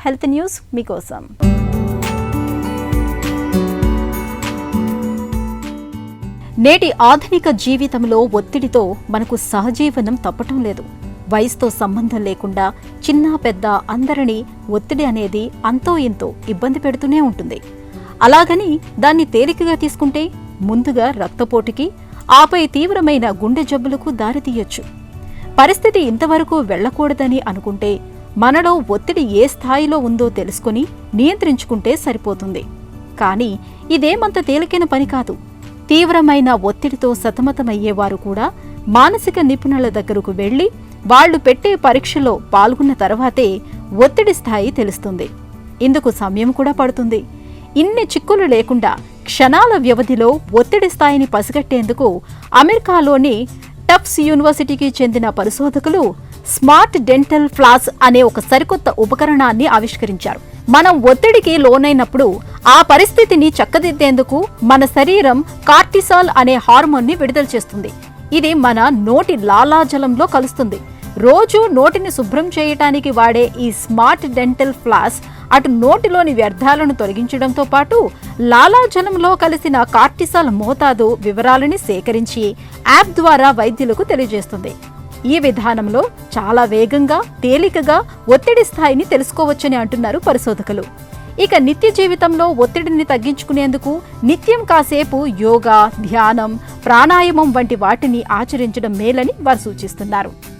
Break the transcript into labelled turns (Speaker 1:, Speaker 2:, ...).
Speaker 1: Health news మీకోసం. నేటి ఆధునిక జీవితంలో ఒత్తిడితో మనకు సహజీవనం తప్పటం లేదు. వయసుతో సంబంధం లేకుండా చిన్న పెద్ద అందరినీ ఒత్తిడి అనేది అంతో ఇంతో ఇబ్బంది పెడుతూనే ఉంటుంది. అలాగని దాన్ని తేలికగా తీసుకుంటే ముందుగా రక్తపోటుకి, ఆపై తీవ్రమైన గుండె జబ్బులకు దారితీయొచ్చు. పరిస్థితి ఇంతవరకు వెళ్లకూడదని అనుకుంటే మనలో ఒత్తిడి ఏ స్థాయిలో ఉందో తెలుసుకుని నియంత్రించుకుంటే సరిపోతుంది. కానీ ఇదేమంత తేలికైన పని కాదు. తీవ్రమైన ఒత్తిడితో సతమతమయ్యేవారు కూడా మానసిక నిపుణుల దగ్గరకు వెళ్లి వాళ్లు పెట్టే పరీక్షలో పాల్గొన్న తర్వాతే ఒత్తిడి స్థాయి తెలుస్తుంది. ఇందుకు సమయం కూడా పడుతుంది. ఇన్ని చిక్కులు లేకుండా క్షణాల వ్యవధిలో ఒత్తిడి స్థాయిని పసిగట్టేందుకు అమెరికాలోని టఫ్ట్స్ యూనివర్సిటీకి చెందిన పరిశోధకులు స్మార్ట్ డెంటల్ ఫ్లాస్ అనే ఒక సరికొత్త ఉపకరణాన్ని ఆవిష్కరించారు. మనం ఒత్తిడికి లోనైనప్పుడు ఆ పరిస్థితిని చక్కదిద్దేందుకు మన శరీరం కార్టిసాల్ అనే హార్మోన్ని విడుదల చేస్తుంది. ఇది మన నోటి లాలాజలంలో కలుస్తుంది. రోజు నోటిని శుభ్రం చేయటానికి వాడే ఈ స్మార్ట్ డెంటల్ ఫ్లాస్ అటు నోటిలోని వ్యర్థాలను తొలగించడంతో పాటు లాలాజలంలో కలిసిన కార్టిసాల్ మోతాదు వివరాలని సేకరించి యాప్ ద్వారా వైద్యులకు తెలియజేస్తుంది. ఈ విధానంలో చాలా వేగంగా, తేలికగా ఒత్తిడి స్థాయిని తెలుసుకోవచ్చని అంటున్నారు పరిశోధకులు. ఇక నిత్య జీవితంలో ఒత్తిడిని తగ్గించుకునేందుకు నిత్యం కాసేపు యోగా, ధ్యానం, ప్రాణాయామం వంటి వాటిని ఆచరించడం మేలని వారు సూచిస్తున్నారు.